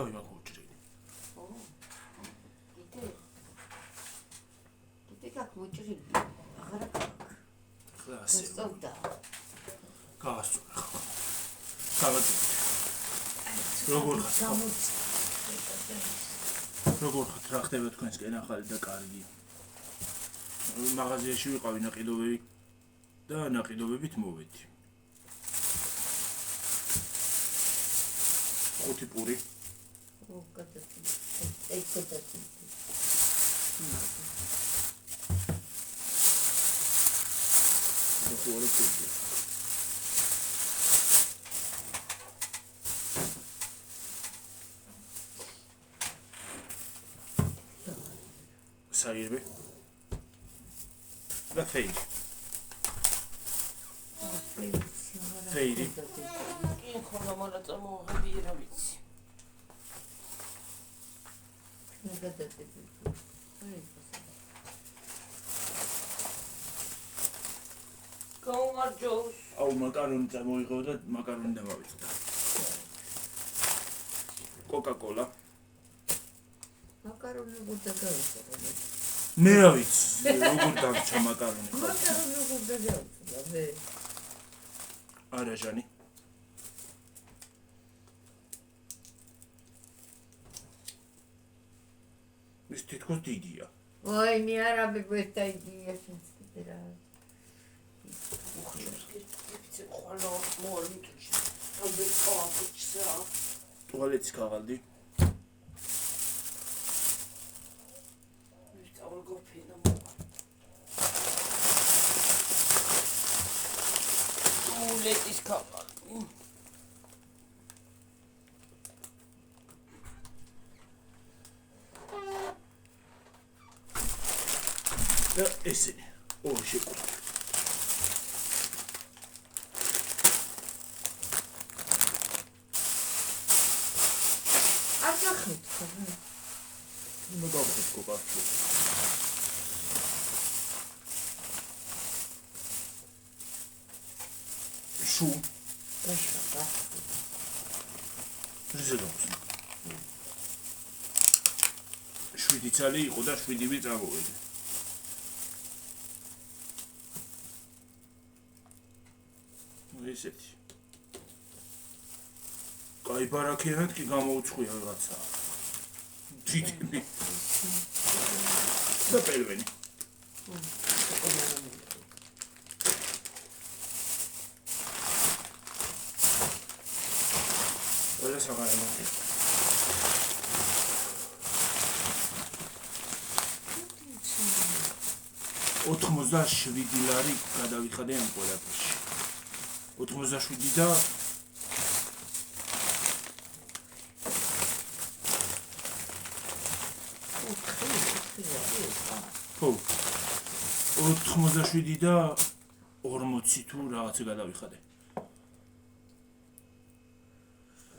თავი მაქვს უჭრილი. კიდე გაქ მოჭრილი. აღარა გაქვს. ხა ასე. სწორდა. გასწორე ხა. გავაძებთ. როგორ ხართ რა ხდება თქვენსკენ ახალი და კარგი. მაღაზიაში ვიყავი ნაყიდობები და ნაყიდობებით მოვედი. 5 პური. საირბე და ფეირი. ფეირი. ხოდა მონაწილე მოღები რა ვიცი. გამარჯოს. აუ მაკარონი წამოიღო და მაკარონი დამავიწყდა. კოკა-კოლა. მაკარონი როგორ დაგავიწყდა? მე რა ვიცი, როგორ დაგჭა მაკარონი. მაკარონი როგორ დაგავიწყდა? მე. არა ჟანი. ის თითქოს დიდია. ой, მე არა მეგვეთა იდეა შეიძლება რა. ვიცი ხოლო მორიტში. ალბეთ ყავაჩსა. ტუალეტის ქაღალდი. გოფინა მულეთის ქაღალდი. და ესენი ორი შეკუთვნილი. არ გახეთ ხო? მოგავხეთ კოკა. შუ. გაშა. ზედავს. 7 ცალი იყო და 7-ივე წამოვედი. ესეთი. კაი ბარაქიანად კი გამოუცხვია რაღაცა. დიდები. და პელვენი. ყველა საღარემო. 87 ლარი გადავიხადე ამ ყველაფერში. 87 და ხო 87 და 40 თუ რაღაცა გადავიხადე.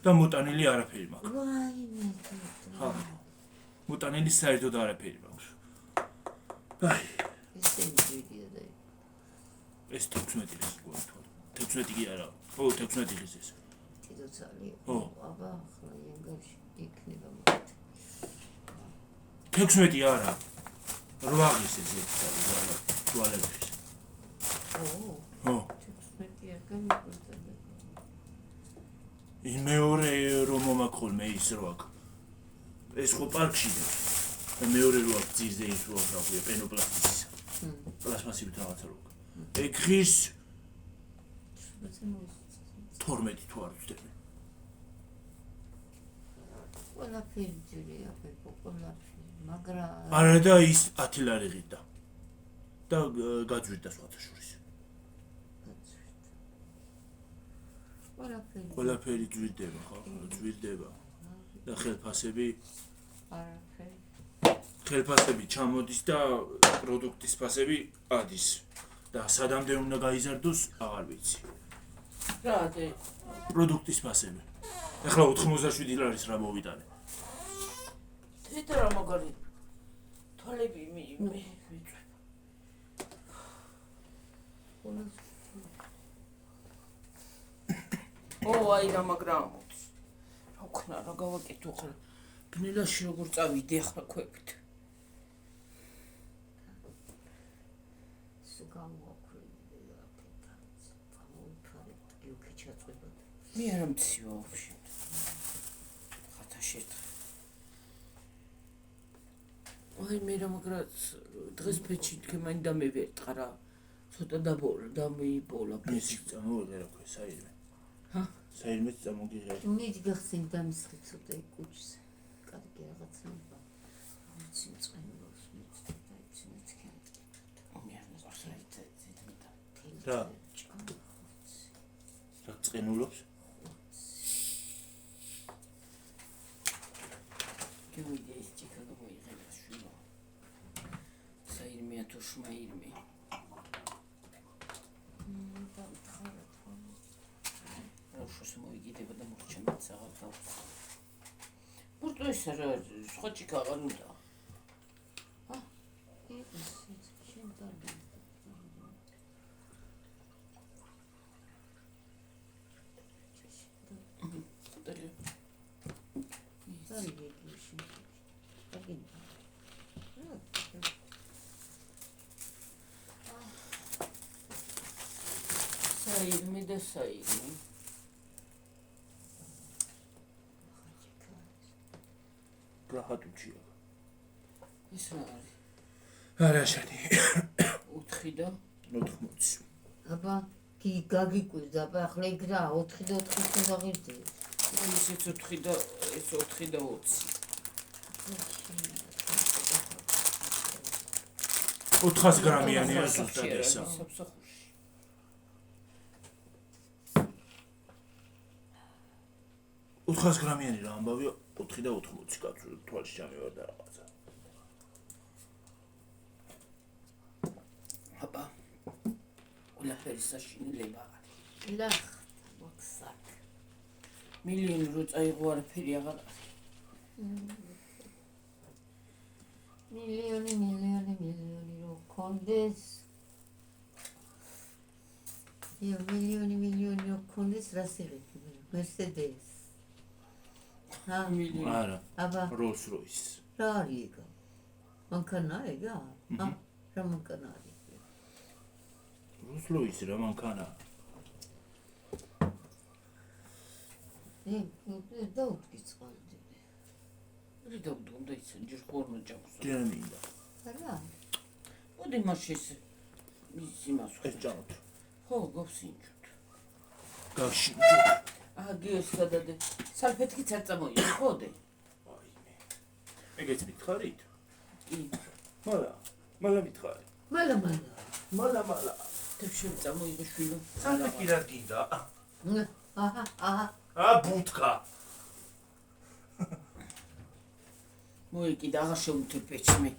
და მოტანილი არაფერი მაქვს. ვაიმე. ხა. მოტანილი საერთოდ არაფერი მაქვს. აი ეს 16 ის გვაქვს. 16 კი არა. ო 16 ის ეს. კიდოცალი. ო. აბა, ახლა იანგარში იქნება. 16 არა. 8 ის ეს ტუალეტის. ო. 16 არ გამიკვირდა. ის მეორე რომ მომაქოლმე ის რო აქ. ეს ხო პარკში და მეორე რო აქ ძირზე ის რო რა ქვია პენოპლასტის. პლასმასივით რაღაცა რო. ეგ ხის 12 თუ არ ვცდები. ყველაფერი ძირია, ყველაფერი, მაგრამ არა და ის 10 ლარი ღირდა. და გაძვირდა სხვათა შორის. ყველაფერი ძვირდება ხო? ძვირდება. და ხელფასები არაფერი. ხელფასები ჩამოდის და პროდუქტის ფასები ადის. და სადამდე უნდა გაიზარდოს, აღარ ვიცი. რატე? პროდუქტის ფასები. ეხლა 87 ლარის რა მოვიტანე. თვითონ რა მაგარი თვალები მე ო აი რა მაგრა მოდის. რა ახლა რა გავაკეთო ახლა ბნელაში როგორ წავიდე ახლა ქვებით მე არ მცივა ვაფშე ხათაში აი მე რა მაგრაც დღეს ფეჩი თქვენ და მე ვერტყა რა ცოტა დამეიბოლა ფეჩი წამოვიდა რა ქვია საირმე ჰა საირმეც წამოგიღე მე გახსენ დამისხი ცოტა კუჩს კარგი რაღაცა ვიცი წაიმოს მიწდა იცი მეთქენ მე არ მოგახსენეთ რა რა წენულობს გემიდე ის ჭიქა მოიღება შვილო საირმეა თუ შმაირმე როშოს მოიგიდება და მორჩენად საღალ გავს ბურტო ის რა სხვა ჭიქა აღარ უნდა საირმე და საირმე რაჰატუჩია ის რა არის არაშანი 4 და 80 აბა გაგიკვირდა აბა ახლა იქ რა 4 და 4 დაღირდი ისიც 4 და ეს 4 და 20 400 გრამიანია ზუსტად ესა საფსახურში 400 გრამიანი რა ამბავია 4 და 80 კაცო თვალში ჩამევარ და რაღაცა აბა ყველაფერი საშინელება ლახ მოქსაკ მილიონი რო წაიღო არაფერი აღარ მილიონი რო კონდეს მილიონი რო კონდეს რას იღები მერსედეს მილიონი არა აბა როლს როის რა არის ეგ მანქანა ეგა რა მანქანა არის როლს როის რა მანქანა და უთხიწყალდი რიდა უნდა ის ჯერ ხორნო ჯავს გენინდა არა მოდი მაშინ ის იმას ეს ჭამოთ ხო გავსინჯოთ გაშინჯო გიოს გადადე სალფეთკიც არ წამოიღე ხოდე აიმე ეგეც მითხარით კი მალა მითხარი მალა თებში წამოიღე შვილო სალფეთი რა გინდა აჰა ბუთკა მოიკიდა აღარ შეუნთებ პეჩი მე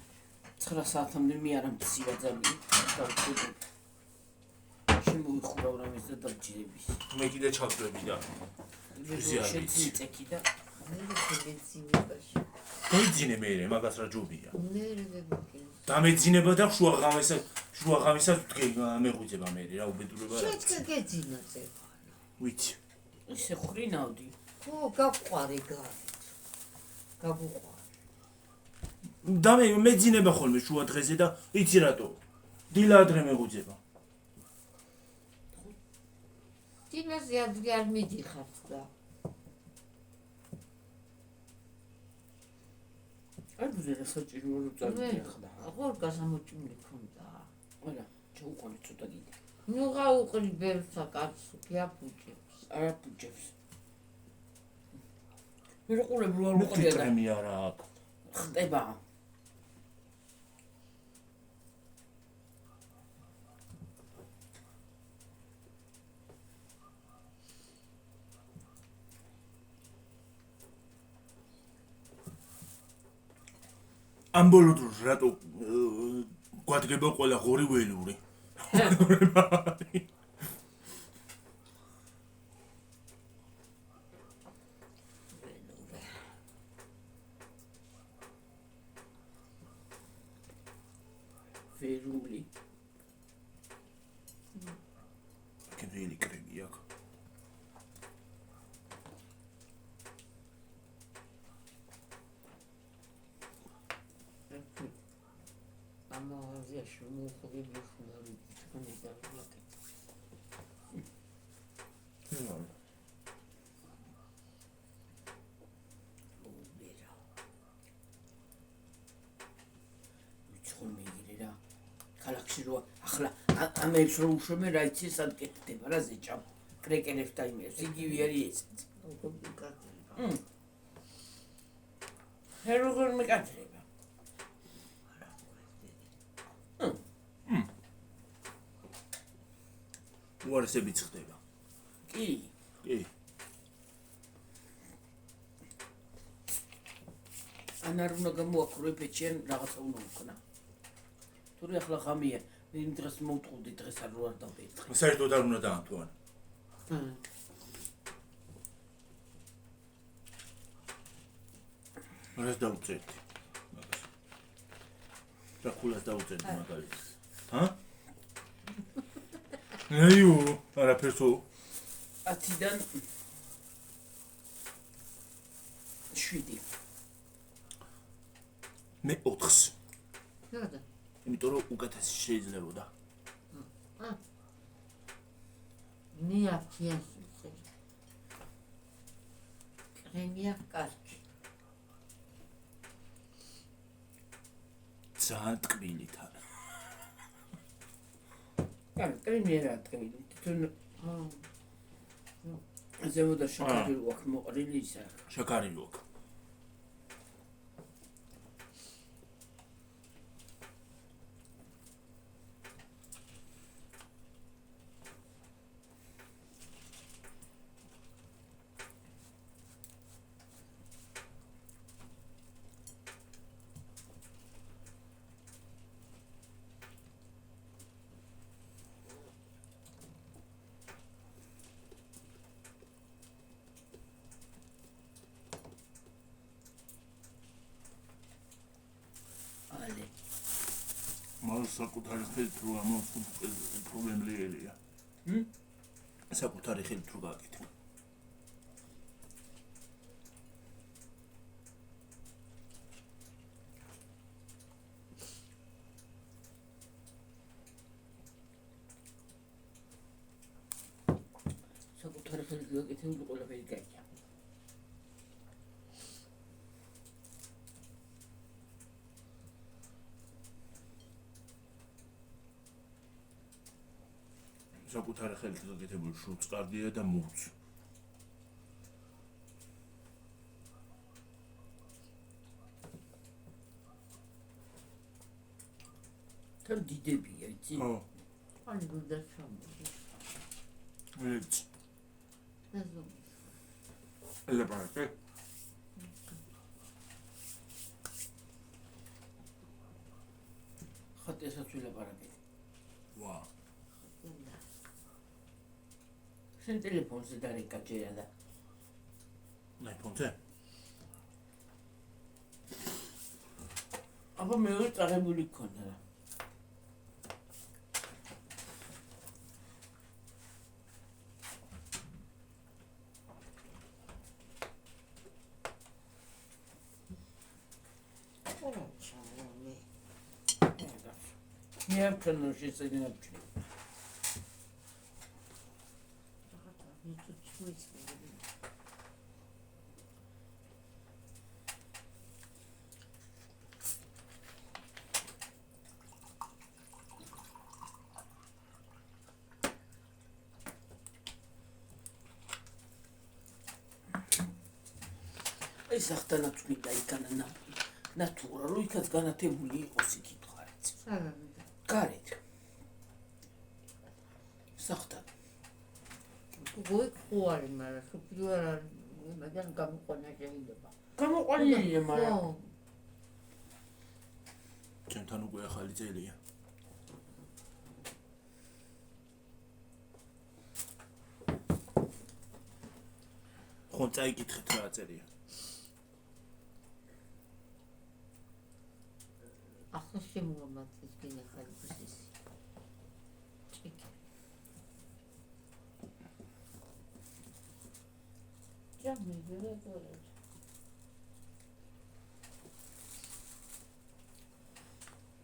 9 საათამდე მე არ ამცივა ძალიან დავწუდე შემოიხურავ რამეს და დავჭირების მე კიდე ჩავწვევი და შეცინწექი და დაიძინე მე მაგას რა ჯობია მე დამეძინება და შუა ღამესაც მეღვიძება მე რა უბედურება რა შეჭკა გეძინა ზე ვიცი ისე ხრინავდი ხო გაყვარე გაგუყვარე და მე მეძინება ხოლმე შუა დღეზე და იცი რატო დილა ადრე მეღვიძება დილაზე ადრე არ მიდიხარ და არ გზერა საჭირო რო წავიდე ახლა აღარ გასამოჭმული ქონდა არა ჩაუყოლე ცოტა გინდა ნუ გაუყრი ბერსა კაცო გიაფუჭებს არაფუჭებს მე ყურებ რო არ უყრია და მე არა აქ ხტება ამ ბოლო დროს რატო გვადგება ყველა ღორი ველური ვერული კენველი კრემი აქ ამაზიაში მოხდები ხნარი თქვენი დავიწყე. ქალაქში რო ახლა ამებს რო უშვებენ რა იცი სად კეთდება რა ზეჭამ კრეკერებს და იმებს იგივე არის ეს როგორ მეკატრება უარესებიც ხდება კი ან არ უნდა გამოაქრო პეჩენ რაღაცა უნდა უკნა თორე ახლა ხამია იმ დღეს მოვთხოვდი დღეს არ ვარ დავეთხე საერთოდ არ უნდა დაანთვან რას დავწერდი რაკულას დავწერდი მაგალითად ჰა აიუ არაფერსო 10-დან 7 მე 4-ს რატო იმიტომ რომ უკეთესი შეიძლებოდა მე აფიასზე კრემია კარგი ძალიან ტკბილი თან კრემია რა ტკბილი თვითონ ზემოდან შაქარი აქვს მოყრილი ისა შაქარი აქვს საკუთარი ხელით რო ამოვსკუნ პრობლემებია. საკუთარი ხელით რო გააკეთე. საკუთარი ხელით გააკეთე ու ყველაფერი გაიგე. საკუთარი ხელით გაკეთებული შუწკარდია და მურც. თან დიდებია, იცი? ხო. აი გუნდა ჩამოვიდა. ვიც. ეზო. ელაპარაკე. ხატესაც ვილაპარაკე. ვა. შენ ტელეფონზე დარეკაჭერა და აიფონზე? აბა მე ვერ წაღებული გქონდა რა. მიაბჩენო შეცდენაბჩენო. ეს ახტანაც მინდა იქანა ნატურა, რომ იქაც განათებული იყოს იქით ხარიც. საგანდა. გარეთ. სახთან. გოიქუარი, მაგრამ სუფიო არ არის, მაგრამ გამოყვანა შეიძლება. გამოყვანილია, მაგრამ ჩემთან უკვე ახალი წელია. ხო წაიკითხეთ რა წერია. ახლა შემოვამატეთ გენა ხალიფის ჭიქი. ჯამი ვერაგორეთ.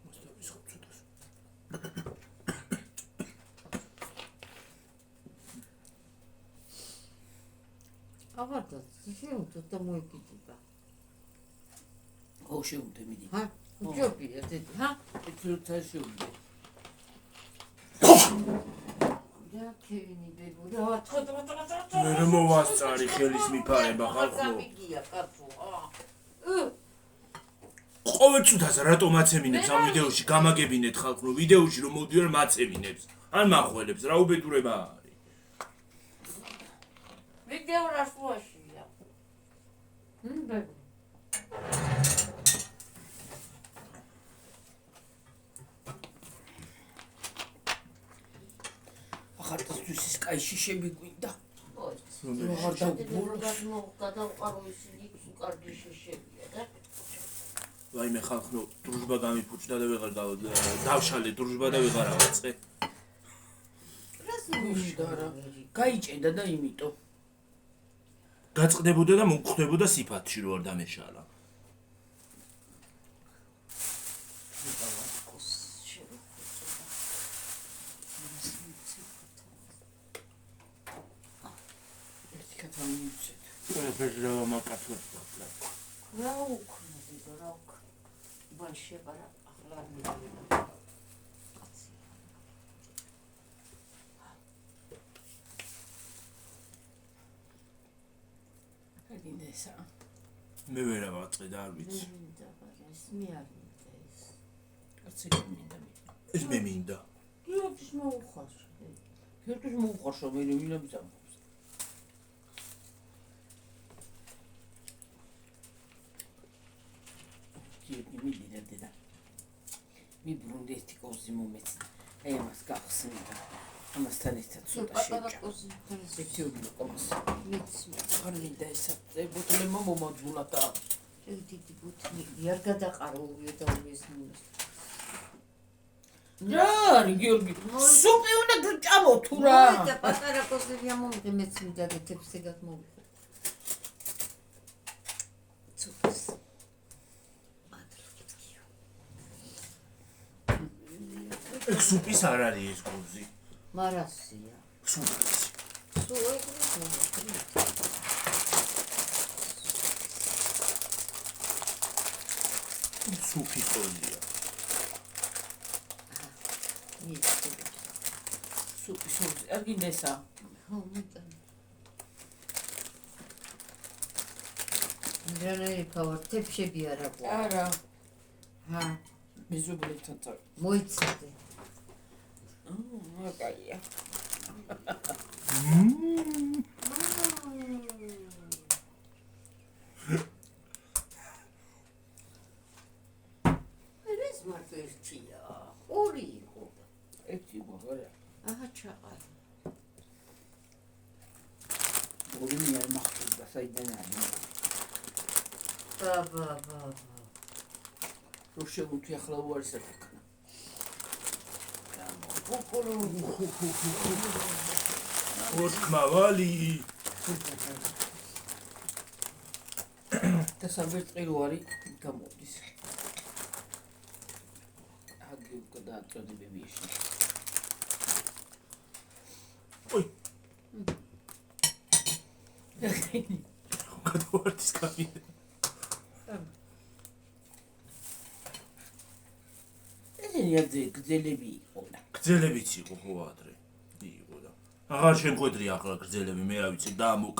მოსტავისხოთ. აღარ დავწევ და მოეკიდება. ხო შეუნდე მიდი. ჰა? უჯობია დედი, ჰა? ეცოცა შეუნდე. და ქევინი ბებო, რა თხოდა. მე რომ მოვასწარი ხელის მიფარება ხალხო. გამიგია კაცო. ყოველ წუთას რატომ აცემინებს ამ ვიდეოში გამაგებინეთ ხალხო ვიდეოში რომ მოდივარ მაცემინებს ან მახველებს რა უბედურება არის ვიდეო რა შუაშია ბებო ახარტასთვის ის კაი შიშები გვინდა აღარ დაგბუროს გადავყარო ისინი კარგი შიშებია და ვაიმე ხალხო დრუჟბა გამიფუჭდა და ვეღარ დავშალე დრუჟბა და ვეღარ ავაწყე გაიჭედა და იმიტომ გაწყდებოდა და მოგხვდებოდა სიფათში რო არ დამეშალა ყველაფერზე მაკაცვებდა რა უქნა დედო რა უქნა ბაშება რა ახლა არ მივიდა აგინესა მე ვერ ავაწყე და არ ვიცი ეს მე არ მინდა ეს კაცი მინდა ეს მე მინდა გიორგის მოუხარშო გიორგის მოუხარშო მე ვინმე ზამბობს მიდიდა დედა მიბრუნდი ერთი კოზი მომეცდა აი ამას გახსნიდა ამასთან ერთად ცოტა შეჭა ეთიობი ყომას არ მინდა ესა ბოთლემა მომაძულა და დიდი ბუთლი არ გადაყაროუვია და უმის ნუს რა არის გიორგი სუპი უნდა გჭამო თუ რა და პატარა კოზია მომღე მეც მინდა და თეფსეგად მოვიხო ცოტას სუპის არ არის ეს გულზი მარასია სუპის სუპის გულზია სუპის გულზი არ გინესა მიდრანაირი ფავარ თეფშები არ აქვს არა ჰა მეზობლებთან წავ მოიცადე კაია ეს მარტო ერთია ორი იყო ერთი მოგარა აჰა ჩაყარა ორი მიარ მახსოვდა საიდან არის ბაბა რო შეგვიძლია ახლა უარის ეთქნა ორკმავალი და სამბერტყილოარი გამოდის აგი გადააწოდებები ეშ ой გადავარდის კაბინეტი ესენი გძელები იყო და გძელებიც იყო ხო ადრე იყო და აღარ შემხვედრი ახლა გძელები მე რა ვიცი დაამოკ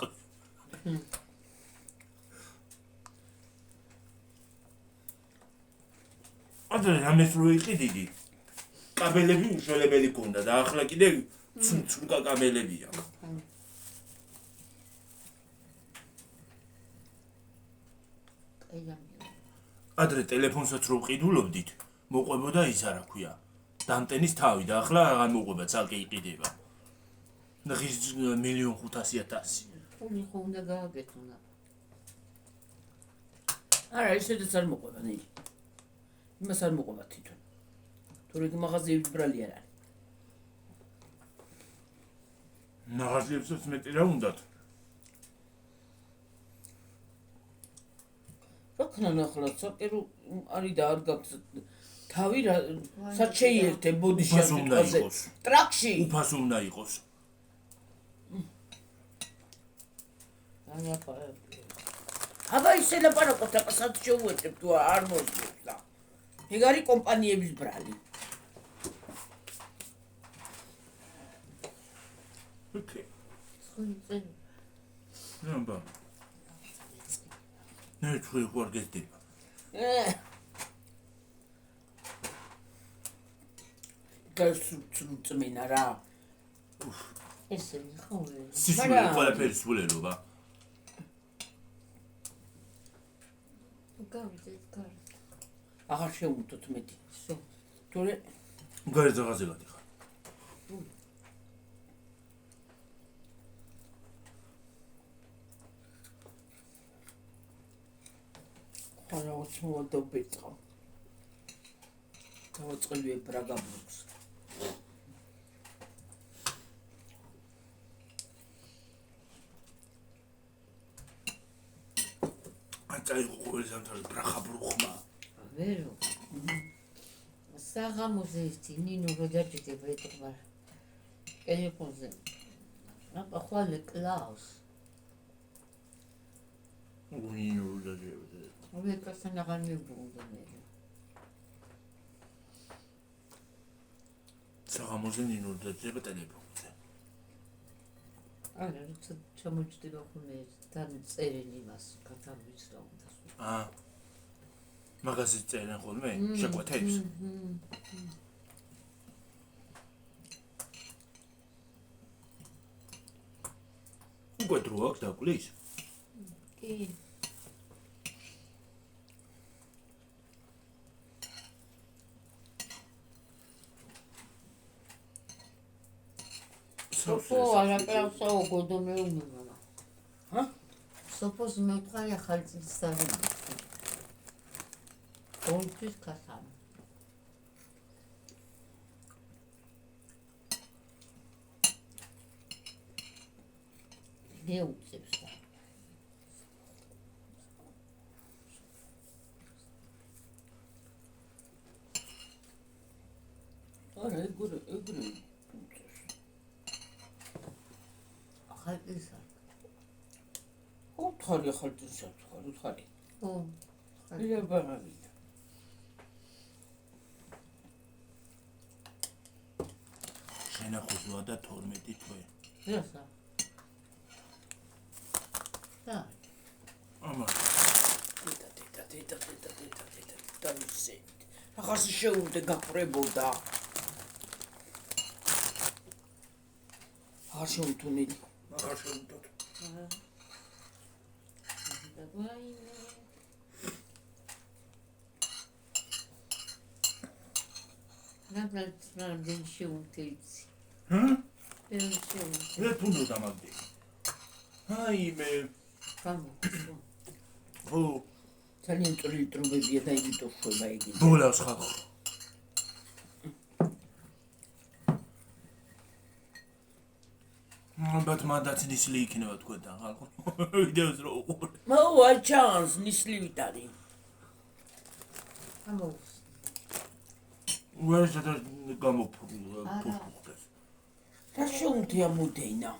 ადრე რამეს რო იყიდი კაბელები უშველებელი ქონდა და ახლა კიდე ცუნკა კაბელებია ადრე ტელეფონსაც რო ვყიდულობდით მოყვებოდა ის არა ქვია დამტენის თავი და ახლა აღარ მოყვება ცალკე იყიდება ნახის 1,500,000 ფული ხო უნდა გააგეთუნა არა ისედაც არ მოყვება ნი იმას არ მოყვება თვითონ თორე მაღაზიების ბრალი არ არის მაღაზიებსაც მეტი რა უნდათ როქნა ახლა საკერო არის და არ გაქვს თავი რა სად შეიერთე ბოდიში ასეთაზე ტრაქში უფას უნდა იყოს აბა ისე ლაპარაკობთ, აკაცად შეუერთებ თუ არ მოსდევს და ეგ არის კომპანიების ბრალი. ოკეი. ხუნწენ. ნაბა. ნე თუ ვარ გესდება. გასწრუწმენა რა. ესე ხო. სისულე ყველაფერი სულელობა. გავიდეთ გარ. აღარ შეუნთოთ მეტი. შო. თორე გარი ზაღაზე გადიხარ. ხარა უცმოდობეწყო. დავაწყლიე ბრაგაბლუქს. აი ყოველ ზამთარს ბრახაბრუხმა. ვერო. საღამოზე ერთი ნინო გადაჭიდება ეთქვა. ტელეფონზე. აბა ხვალე კლაუს. ნინო გადაჭიდება. ვეკასთან აღარ მიბუნდა მე. საღამოზე ნინო გადაჭიდება ტელეფონზე. არა, როცა ჩამოჭდება ხოლმე თან წერილი მას კატალოგს რა უნდა. მაგაზე წერენ ხოლმე შეკვეთებს. უკვე დრო აქვს დაკulis? კი. სოფო არაკლავსა უგოდომე უნუმა. ჰა? სოფოს მეყარი ახალი წლის საღამო. კონთვის კასამ. მეუწევს და. არა, ეგრე. ახალი წლისა. უთხარი ახალი წლისა, უთხარი. ო. ია ბაღი. შენახუზვა და 12 თვე. რასა? და. ამა. და ისე. ახაც შეუნდე გაფრებოდა. არ შეუნთუნილი. აღარ შევუნდოთ. ნაბლად შეუნთეიცი. ჰა? შეუნთეიცი. მე თუნდო დამაგდე. აი მე. გამო. ო, ძალიან წვრილი ტრუბებია და იმიტომ ხდება იგი. ბოლავს ხალხი. ალბათ მანდაც ნისლი იქნება თქვენთან ხალხო. ვიდეოს რო უყურე. მოვა ჩანს ნისლივით არის. გამო. ვერ შედა გამოფუხდეს. რა შეუნთია მოდენა.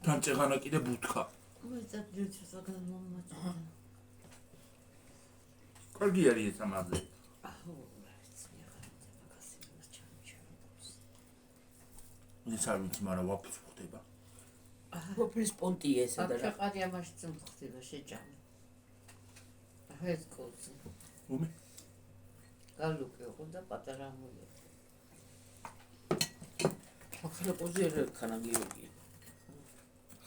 თან წეღანა კიდე ბუთქა. მოიწად ჯერჩესა გამომაჭა. კარგი არის ეს ამაზე. აჰო, რა მაგასი ჩამჩერებს. ის არ ვიცი, მაგრამ ვაფის ხდება. ვაფლის პონტია ესა და რა. აფხარი ამაში წინ ხდება შეჭამი. აჰა ეს კოც. უმე. გალუკე ხო და პატარა მოია. ახლა პოზიერ ხანა გიოგი.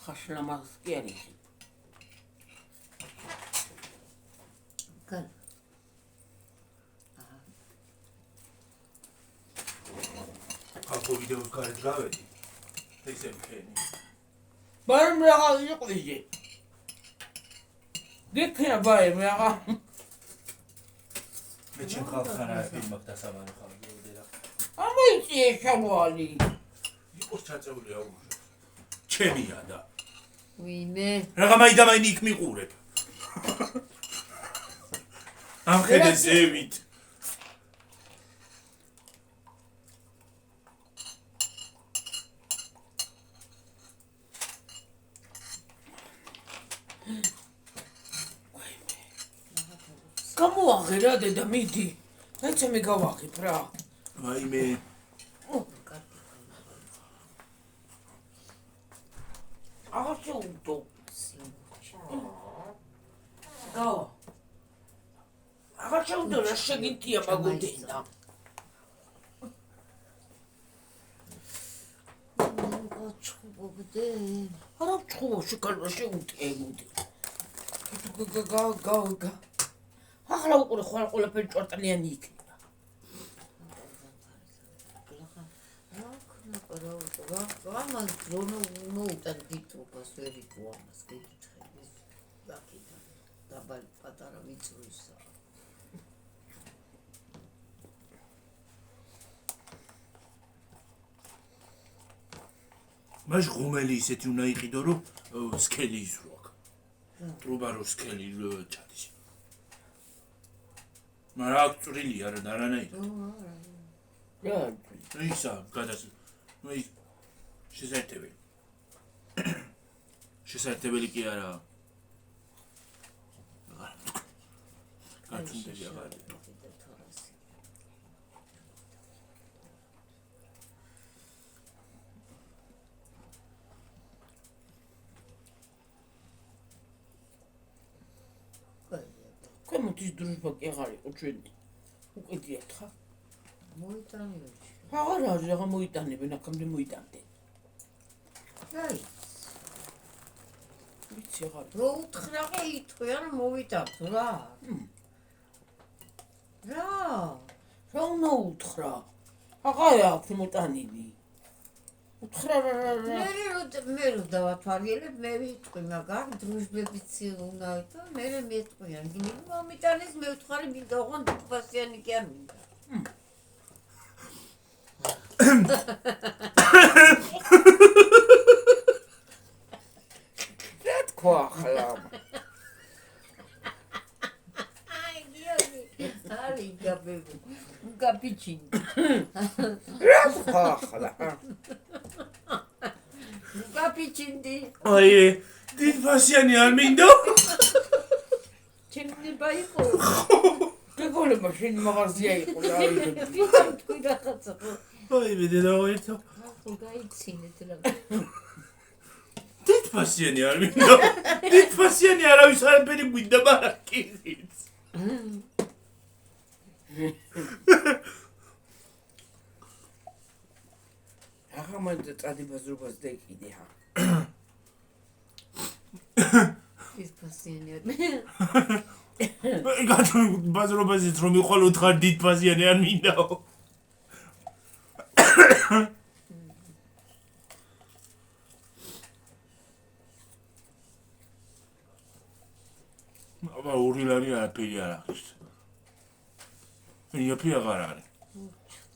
ხაშლამას კი არის. კან. ახლა ვიდეოს გარეთ გავედი. ესე მქენი. ბარ მე აღარ იყვიჟე. გიქნა ბაი მე აღარ. მე ჩემ ხალხთან რა ფილმක් დასაბარო ხარ გეოდერა. ამოიწიე შამვალი. იყოს ჩაწეული აუგუშო. ჩემია და. ვინმე? რაღა მაიდამაინი იქ მიყურებ. ამ ხედე ზევით. გამოაღე რა დედა მიდი. დაიცა მე გავაღებ რა. ვაიმე. აღარ შეუდო. გავა. აღარ შეუდო რა შეგინთია მაგოდენა. ჩხუბობდე. არა ჩხუბო შეკალვა შეუტე მოდი. გა. ახლა უყურე ყველაფერი ჭორტალიანი იქნება. რა მაგ მოუტან გიტყობას ვერიკო ამას გეკითხების აქედან დაბალი პატარა ვიწროსა. მას ღუმელი ისეთი უნდა იყიდო რომ სქელი ისრო აქ. ტრუბა რო სქელი ჩადის. მაგრამ აქ წვრილია რა არანაირად. რა ისა გადას შესაძლებელი. შესაძლებელი კი არა. გაწუნდები აღარ. ქვემოთის დროშა კი აღარ იყო ჩვენი. უკიდიათ ხა? მოიტანიო. აღარ არის აღარ მოიტანებენ, აქამდე მოიტანდნენ. აი. ვიცი აღარ. რო უთხრაღე იტყვიან მოვიტანთ რა. რა უნდა უთხრა? აღარ აქვს მოტანილი. უთხრა რა. მე რო დავათვალიერებ მე ვიტყვი მაგარ დროშბებიც უნდა იტო მე მეტყვიან გინი მომიტანეს მე ვთხარი მინდა ოღონდ ფასიანი კი არ მინდა. რა თქვა ახლა? აი გიოგი ალი გაბები გაბიჩინ რა თქვა ახლა? გაბიჩინდი აი დიდფასიანი არ მინდო? ჩემი ბაიკო გეგოლება შენ მაღაზია იყო რა არის? თქვი რაღაცა ხო აი მედედა ვერთო. ხო გაიცინეთ რა. დიდფასიანი არ მინდო? დიდფასიანი არავის არაფერი გვინდა მაგრამ კიზიც. ახლა მე წადი ბაზრობას დაიყიდე ხა. ის ფასიანი არ გათო ბაზრობაზით რომ იყოლ უთხარ დიდფასიანი არ მინდაო. აბა ურილარი არაფერი არ აქვს. იაფი აღარ არის.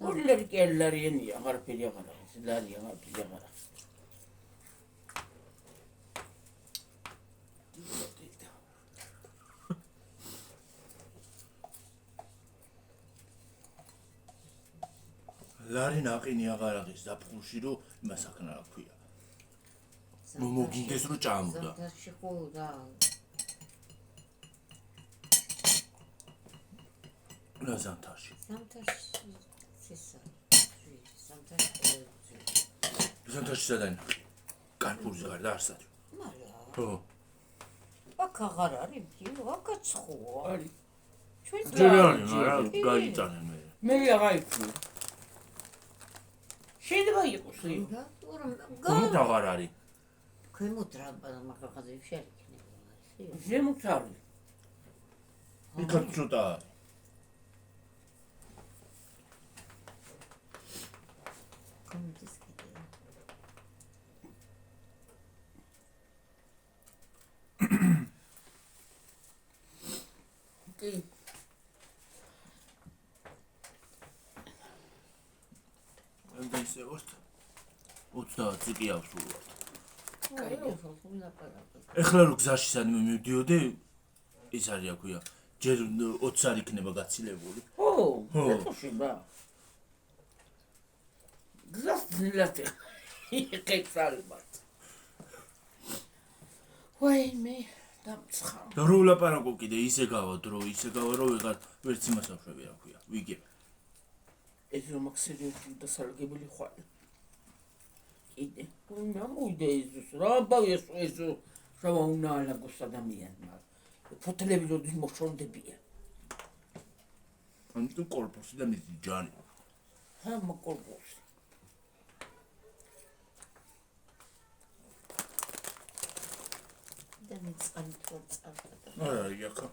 ურილარი კი არიანია, აღარაფერი აღარ არის. ლარი აღარაფერი აღარ არის. ლარი ნაყინი აღარ არის დაფხულში რომ იმას აქნა რა ქვია. მოგინდეს რომ ჭამდა. ზამთარში ხო და რა ზამთარში? ზამთარში სადაინახე. კარპურის გარდა არ საჭირო. ხო. აქ აღარ არის, აქაც ხო არის. ჩვენ ჯერანი რა გაიწანენ მე. მე აღარ იქნა. შეიძლება იყოს ის. გომით აღარ არის. ქვემოთ რა მაგაღაზე შეარიქნება. ზემოთ არის. იქაც ცოტა არის. კომენტის კიდე. კი. ისე ვართ 30 წიკი აქვს უბრალოდ. ეხლა რო გზაში სანამ მივდიოდე ის არის რა ქვია ჯერ 20 არ იქნება გაცილებული. ხო, შეიძლება. გზასნილათი იყეცალბათ. ვაიმე, დამცხა. და რო ვლაპარაკო კიდე ისე გავა დრო, ისე გავა რომ ვერც იმას აღშვები რა ქვია. ვიგებ. ეს რომ აქ სერიოზული დასალაგებელი ხვალ. კიდე. მოვიდე ის რა ბავშვს ეს რა უნდა ალაგოს ადამიანმა. ფოთლები როდის მოშონდებიან. ამიტომ კორპუსი და მისი ჯანი. ჰა მოკორპუსი. და მეწყალი თორწალდა. არა, იაკა.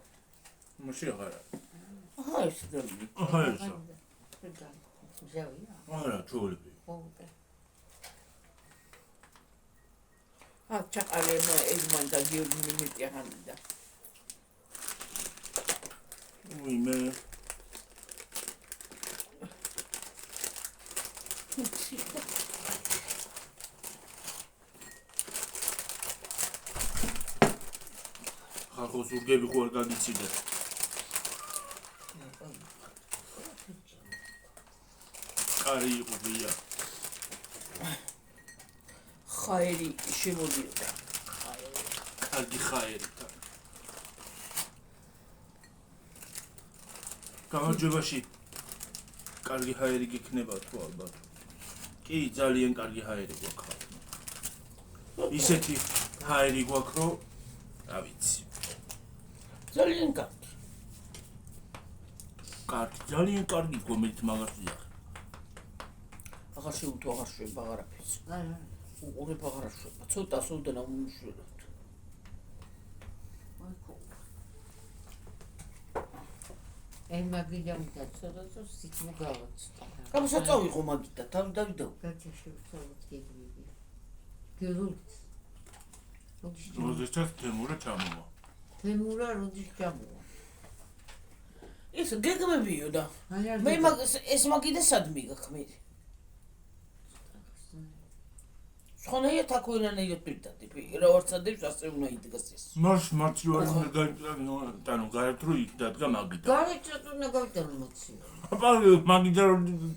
მაშინ აღარა. აჰა ეს დები. აჰა ეს. ჟავია. არა, ჩოლები. ოვდა. აქ ჩაყალემა ეგმან და გიორგი მიმეტი ახანდა. ვიმე. ხალხოს ურგები ხო არ გაგიციდეთ. კარი იყო ვია. ხაერი შემოდიოდა. კარგი ხაერი. გამარჯვებაში კარგი ჰაერი გიქნება თუ ალბათ. კი, ძალიან კარგი ჰაერი გვაქვს. ისეთი ჰაერი გვაქვს, რომ რა ვიცი. ძალიან კარგი. კარგი, ძალიან კარგი გომეთ მაგას ვიახე. აღარ შევუთო აღარ შვება აღარაფერს. არა. უყურებ აღარ შვება. ცოტა სულდანა უმუშველოთ. აი მაგიდან დაცოდა რომ სიტყვა გავაცდა. გამოსაწავ იყო მაგითა თავი დავიდო. გაჩეში ვცხოვრობ გიგივი. გილუც. როდესაც თემურა ჩამოვა. თემურა როდის ჩამოვა? ეს გეგმებიო და მე ეს მაგიდა სად მიგახმები? ხონეა თაკუინანეიო პირდადი. რა ვარცადებს ასე უნდა იდგას ეს. მარტი ვარ უნდა ანუ გარეთ რო იქ დადგა მაგიდა. გარეთ უნდა გავიტანო მოცი. აბა მაგიდა რო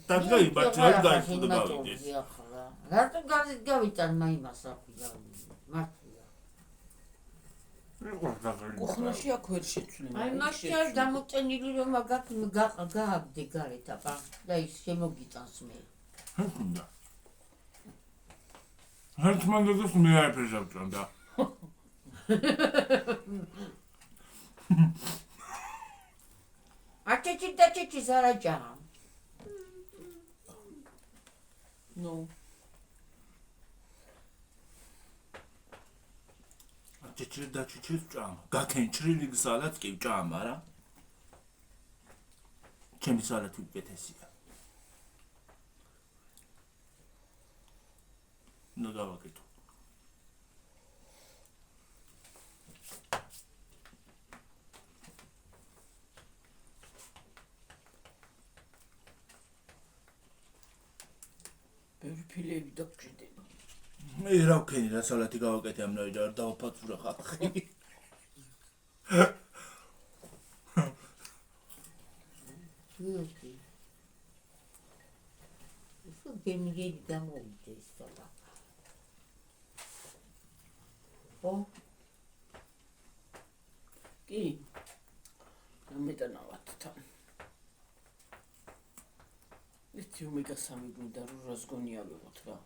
დადგა იბათ რა დაიწყო გავიდეს. რატო გარეთ გავიტან მაიმას აქვია? მართლა. ხონაში აქ ვერ შეცვლი. აი მაშინ არ დამოწენილი რომ მაგათ გააგდე გარეთ აბა და ის შემოგიტანს მე. ჰქონდა. ერთ მანდატს მე არაფერს ავწონდა. აჩეჩი და ჩეჩი ზარაჯა. ნო. აჩეჩი და ჩეჩი ჭამ. გაკენჭრილი გზალაც კი ჭამ, არა? ჩემი სალათი უკეთესია. ნუ დავაკეთო. ბევრი ფილები დაგჭირდება. მე რა ვქენი რა სალათი გავაკეთე ამნაირად არ დავაფაცურა ხალხი. გიორგი. ისო გემიგები გამოვიდა ის სალათი. ო? კი. ამეტანავად თან. იცი ომეგა 3 გვინდა რომ რას გონიავებოთ რა.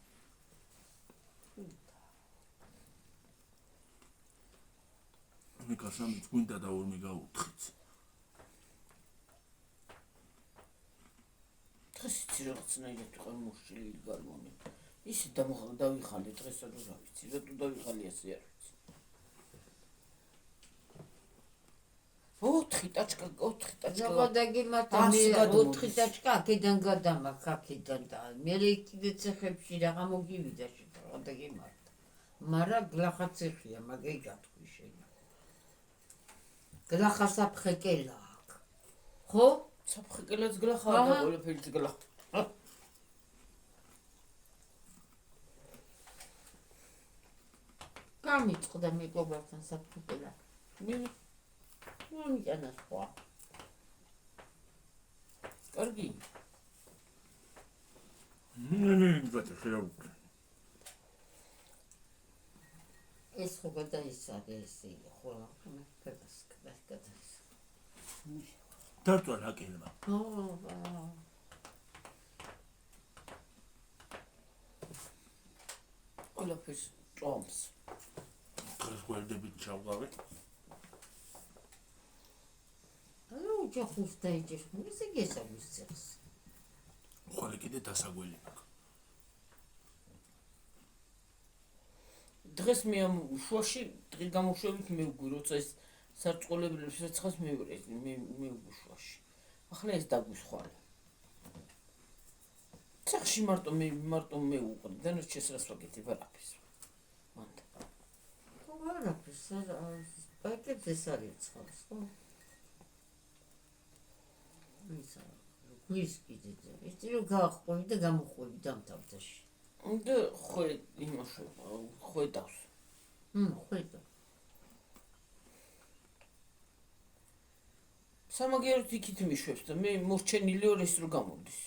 ომეგა 3 გვინდა და ომეგა 4-იც. დღეს იცი რაღაცნაირად ვიყავ მოშლილი გალმონი. ისე დავიხალე დღეს რა ვიცი, რატო დავიხალე ასე არ ვიცი. 4 ტაჩკა. ზოგადაგიმათა მე 4 ტაჩკა აქედან გადამაქ აქედან და მე კიდე ცეხებში რაღა მოგივიდა ზოგადაგიმათა. მარა გლახა ცეხია, მაგე გათქვი შენ. გლახა საფხეკელა აქ. ხო? საფხეკელაც გლახაა და ყველაფერიც გლახა. გამიწყდა მეგობრებთან საფხეკელა. მე მიტანა სხვა. კარგი. მე ბატონო ეს ხო გადაის ეს არის ხოლმე გადას. დარტყა რაკელმა. ყველაფერს ჭომს. დღეს გვერდებით ჩავყავე. ოჯახს დაიჭერს, ისე გესაგვის წელს. ხოლე კიდე დასაგველი მაქვს. დღეს მე ამ შუაში დღის გამოშვებით მევგვი, როცა ეს სარწყოლებრივ შეცხას მევრი, მე შუაში. ახლა ეს დაგვისხვალე. სახში მარტო მე უყრი, დანარჩეს რას ვაკეთებ არაფერს. მანდ. არაფერს, პაკეტს ეს არის ცხავს, ხო? ის კიდე ეს რო გაახვევი და გამოხვევი დამთავრდაში. და ხვე იმაში ხვედავს. ხვედა. სამაგიეროდ იქით მიშვებს და მე მორჩენილი ვარ ეს რო გამოდის.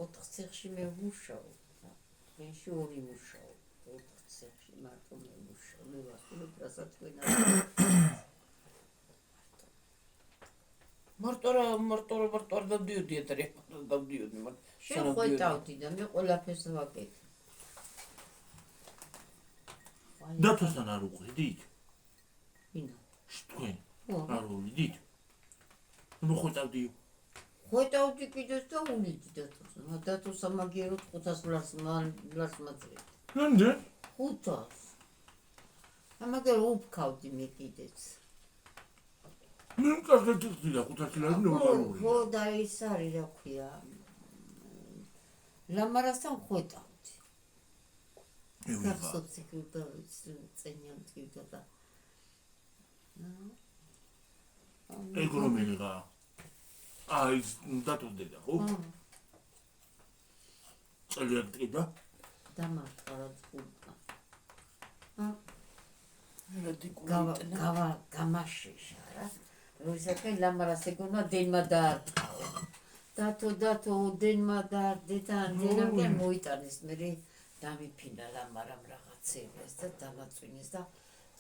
ოთხ ცეხში მე ვმუშაობ. მენში ორი მუშაობ. ოთხ ცეხში მარტო მე ვმუშაობ. მე ვასწავლებ რასაც ვენა. მარტო დავდიოდი ეტერი, დავდიოდი მაგრამ შეხვედავდი და მე ყველაფერს ვაკეთე. დათოსთან არ უყიდით? ვინა? თქვენ არ უყიდით? ნუ ხვედავდი. ხვედავდი კიდეც და უნიდი დათოსთან. დათოს სამაგიეროდ 500 ლარს მაძლევ. ნამდე? 500. ამაგერ უფქავდი მე კიდეც. მე კარგად იხდიდა 500 ლარი ნორმალური. ხო და ის არის რა ქვია. ლამარასთან ხვედავდი. გახსოვს იქ და წენიან თვითონ და ეკონომიკა. ის დათოსდება, ხო? წელიწად კიდე დამარტყა რა თქმა. რადიკული გამაშეშა რა. რუსეთში ლამარას ეგონა დენმა დაარტყა. დათო დენმა დენამ მოიტანეს მე დამიფინა ლამარამ რაღაცეებს და დამაწვინეს და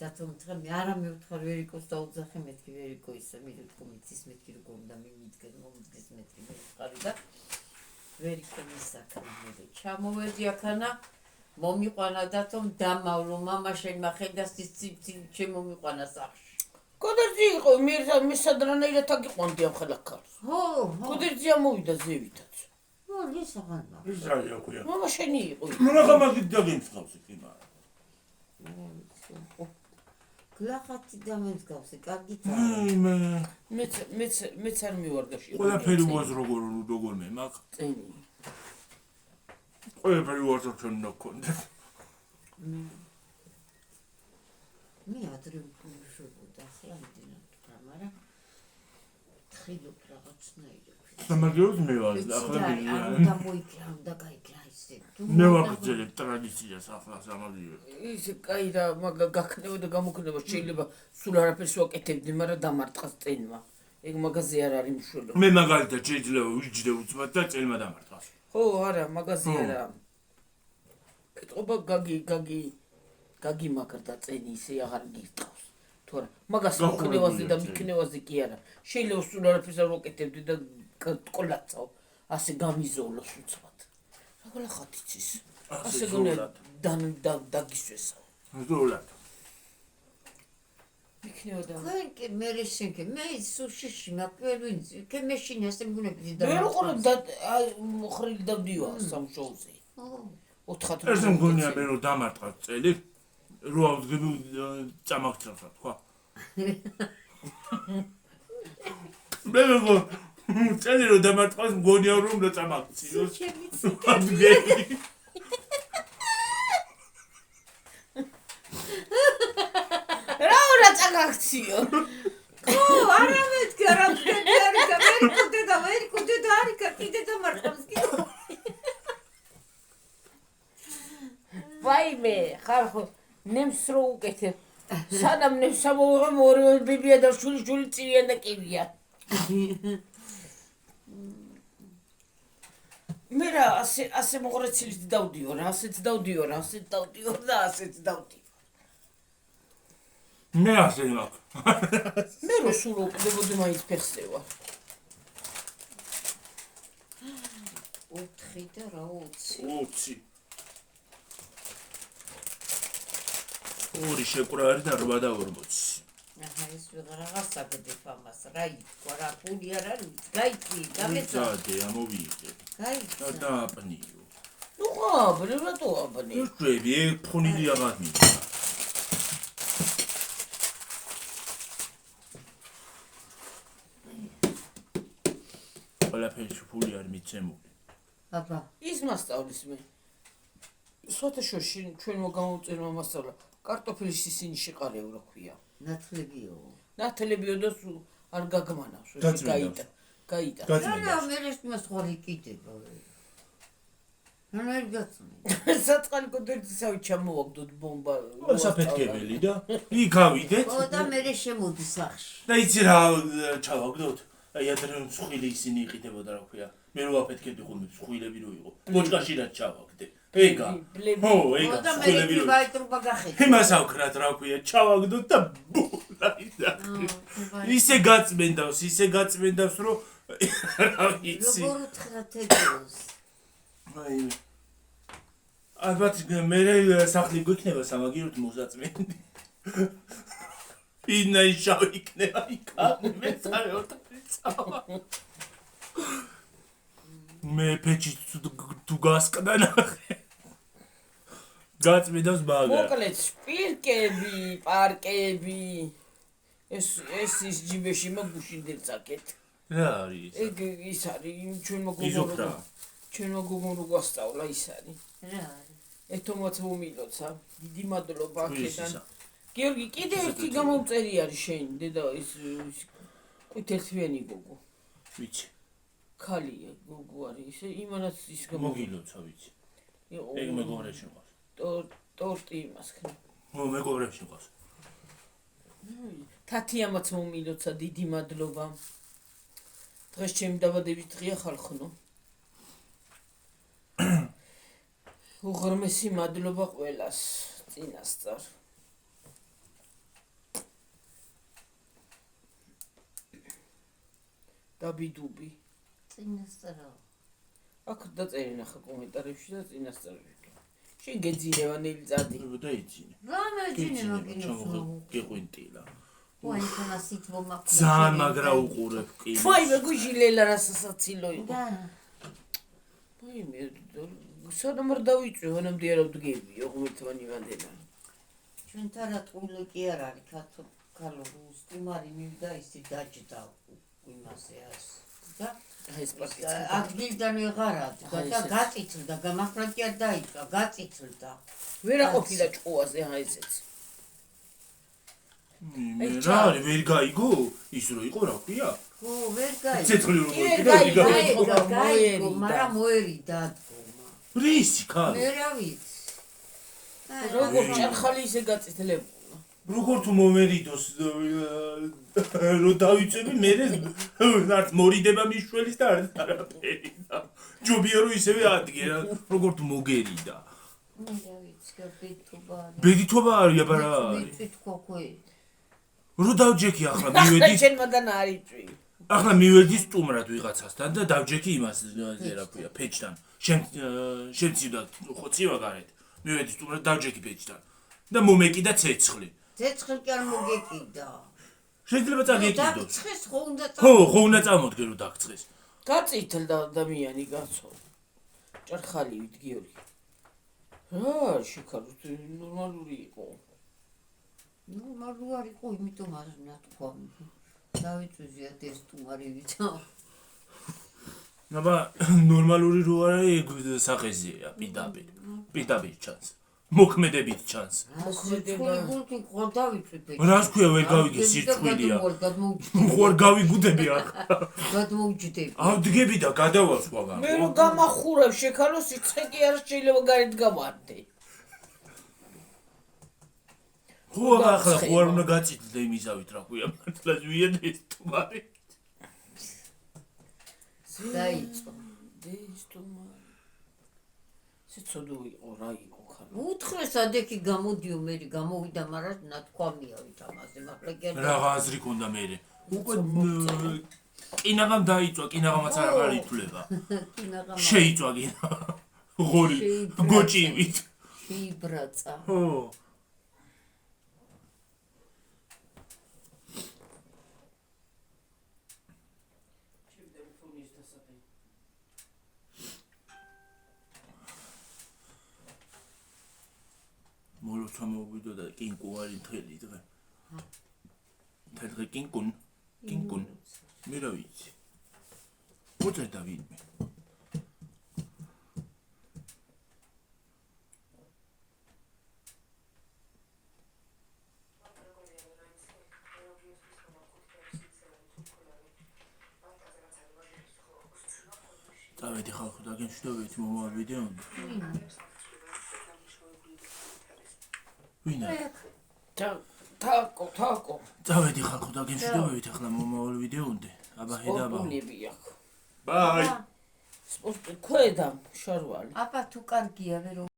დათო მთხრა მე არა მევთხარ ვერიკოს დაუძახე მეთქი ვერიკო ისე მიდეთქო მიცის მეთქი როგორ უნდა მიმიდგეს მომდგეს მეთქი მევთხარი და ვერიკო მისაკრა მე ჩამოვედი აქანა მომიყვანა დათომ დამავლო მამაშენმა ხედას ის ციფცი შემომიყვანა სახში. კოდერძი იყო მე სადრანაირად აგიყვანდი ამ ხალხს. ხო. კოდერძი ამოვიდა ზევითაც. ის აღარა. ის არის აქვია. მამაშენი იყო. მონახა მაგით დაგიმცხავს იქ იმა. გლახათი დამენსგავსე, კარგით მეც არ მივარგაში. ყველაფერი ვარ როგორ მე მაგ. წენი. ყველაფერი ვარ ჩვენ ნოქონდა. მე ადრე ვშობოდა ახლა მდინარე, მაგრამ თხილობ რაღაცნაირად. სამაგიეროდ მე ვარ ახლა და მოიქრა და გაიქრა ისე. მე ვაგრძელებ ტრადიციას ახლა სამაგიეროდ. ისე კაი რა გაქნება და გამოგქნება შეიძლება სულ არაფერს ვაკეთებდი, მაგრამ დამარტყას წენმა. ეგ მაგაზე არ არის მშველო. მე მაგალითად შეიძლება ვიჯდე უცბად და წელმა დამარტყას. ხო, არა, მაგაზე არა. ეთყობა გაგი მაგარდა წენი ისე აღარ გიტყავს. თორე მაგას მიქნევაზე და მიქნევაზე კი არა. შეიძლება სულ არაფერს არ ვაკეთებდი და ყოლაცავ. ასე გამიზოლოს უცბად. რა ხათ იცის? ასე გონია დაგისვესა. ზოლად. მიქნევდა. ხენკი მე შენკი მე სუშიში მაკვერვინძი კე მე შინ ასე მგონები და მე როგორ მოხრილი დავდივა სამშოუზე. ოთხად ეს მგონია მე რომ დამარტყა წელი რო ავდგები წამაგცრა თქვა. მე როგორ წელი რო დამარტყას მგონია რომ და წამაგციო. რა წაგაქციო. ო არა მეთქი არა მე კუდე და არიკა კიდე დამარტყავს კიდე. ვაიმე, ხარხო, ნემს რო უკეთებ. სანამ ნემს ამოვიღო ორივე ბიბია და შული წირიან და კივია. მე რა ასე მოღრეცილის დავდიო რა, ასეც დავდიო რა, ასეც დავდიო და ასეც დავდიო. მე ასე მაქვს. მე რო სულ უყდებოდი მაინც ფეხსევა. 4 და რა 20. 20. ორი შეკვრა არის და 8 და 40. აჰა ეს ვიღარაღას აგდებ ამას რა ითქვა რა ფული არ არის გაიწი გამეცა ზადე ამოვიღე. გაიწი და აპნიო. ნუ აბნე რატო აბნე? შვები ფონილი აღარ მინდა. ყველაფერში ფული არ მიცემული. აბა ის მასწავლის მე. სვათაშორში ჩვენ მოგამოვწერმა მასწავლა. კარტოფილის ისინი შეყარეო რა ქვია. ნათლებიო ნათელებიო და სულ არ გაგმანავს. გაწმინდავს. გაიტა. რა მე ეს მასწავლი კიდება რა არ გაწმინდა საწყალი კონდენსავი ჩამოვაგდოთ ბომბა. საფეთქებელი და იგავიდეთ. ო და მე შემოდი სახში და იცი რა ჩავაგდოთ? აი ადრე მსხვილი ისინი იყიდებოდა რა ქვია. მე რო აფეთქებდი ხოლმე მსხვილები რო იყო. ბოჭკაში რა ჩავაგდე. ეგა. ო, ეგა და მე მსხვილები რო. ვაიტრობა გახეთ იმას ავქრათ რა ქვია, ჩავაგდოთ და ბულა იდახი. ისე გაწმენდავს, რომ რა ვიცი. როგორ უთხრათ ეგოს აი ალბათ მე სახლი გვიქნება სამაგიეროდ მოსაწმენდი. ინაი შავიქნება იქ მე წავა. მე პეჩი თუ გასკდა ნახე. გაწმენდავს მაგა. მოკლედ სპირკები, პარკები. ეს ის ჯიბეში მოგუშინდეთ საკეთ. რა არის? ეგ ის არის ჩვენ იზოფრა. მოგოგონო გვასწავლა ის არის. რა არის ეთომაც მომილოცა. დიდი მადლობა აქედან. ვისისა. გიორგი, კიდე ერთი გამომწერი არის შენ, დედა ის ყვითელთვიანი გოგო. ვიცი. ქალია გოგო არის, ისე იმანაც ის მოგილოცა ვიცი. ეგ მეგობრებში ყავს. ტორტი იმას ხნა. ო მეგობრებში ყავს. თათიამაც მომილოცა, დიდი მადლობა. დღეს ჩემი დაბადების დღეა ხალხნო. უღრმესი მადლობა ყველას წინასწარ. დაბიდუბი. წინასწარო აქ დაწერე ნახა კომენტარებში და წინასწარ. შენ გეძინება ნელი წადი. და იცინე. რა მეძინე მაგინოს გეყვინტილა. ой ხანა სიტყვა მაქვს ძალიან მაგრა უყურებ კი. ვაი მე გუჟილელა რასასაცილო იყო. და ვაი მე სანამ არ დავიწვი, ვანამდე არ ვდგები, ოღმერთვანი ვანდენა. ჩვენ თარა ტყული კი არ არის ქალო სტუმარი მივიდა ისი დაჭდა იმასე ას და ეს პარტი ადგილიდან ვეღარ ადგა და გაწიწდა გამახლა კი არ დაიწყა გაწიწდა ვერა ყოფილა ჭკუაზე აი ესეც. რა არის ვერ გაიგო? ის რო იყო რა ქვია? ხო ვერ გაიგო ცეცხლი რო გაიგო მაგრამ მოერიდა ადგომა რისი ხარ? მე რა ვიცი როგორ ჭარხალი ისე გაწითლებულა. როგორ თუ მომერიდოს რო დავიწები მე არც მორიდება მიშველის და არც არაფერი. ჯობია რომ ისევე ადგე რა როგორ თუ მოგერიდა. მე რა ვიცი გაბეთობა ბედითობა არის აბა რა არის? ვიცი თქვი რო დავჯექი ახლა მივედი ჩემთან არ იწვი. ახლა მივედი სტუმრად ვიღაცასთან და დავჯექი იმას რა ქვია ფეჭთან შენ ცივდა ხო ცივა გარეთ მივედი სტუმრად დავჯექი ფეჭთან და მომეკიდა ცეცხლი ცეცხლი კი არ მოგეკიდა შეიძლება წაგეკიდოს დაგცხეს ხო უნდა ხო უნდა წამოდგე რომ დაგცხეს გაწითლდა ადამიანი გაცო. ჭარხალი ვით გიორგი. რა შეხარო ნორმალური იყო. ნორმალური არ იყო იმიტომ არ ნათქვა დავიწვია ეს სტუმარი ვიცა აბა ნორმალური რო არა ეგ სახეზია პირდაპირ ჩანს მოქმედებით ჩანს გულკი ხო დავიწვი რას ქვია ვერ გავიგე სირცხვილია ხო არ გავიგუდები ახლა გადმოვჯდები ავდგები და გადავასვავ მე რომ გამახურებ შეხარო სიცხე კი არ შეიძლება გარეთ გამარდე. ხო ახლა ხო არ უნდა გაწითლდე იმისავით რა ქვია მართლა ზვიად ეს თუმარი დაიწყო ეს თუმარი ცოდო იყო რა იყო ხარ უთხრეს ადექი გამოდიო მე გამოვიდა მაგრამ ნათქვამიავით ამაზე მაგრამ რაღა აზრი ქონდა მე უკვე კინაღამ დაიწვა კინაღამაც არ ითვლება შეიწვა კინა ღორი გოჭივით შეიბრაცა ხო მოლოცა მოვიდო და კინკუ არის მთელი დღე მთელი დღე კინკუნ მე რა ვიცი მოწერ და ვინმე წავედი ხალხო და გენშვიდობებით მომავალ ვიდეომდე ვინა თაკო წავედი ხალხო და გენშვიდობებით ახლა მომავალ ვიდეომდე აბა ჰედაბა სპორტუნები აქ ბაი სპორტი ქვედა შარვალი აბა თუ კარგია ვერ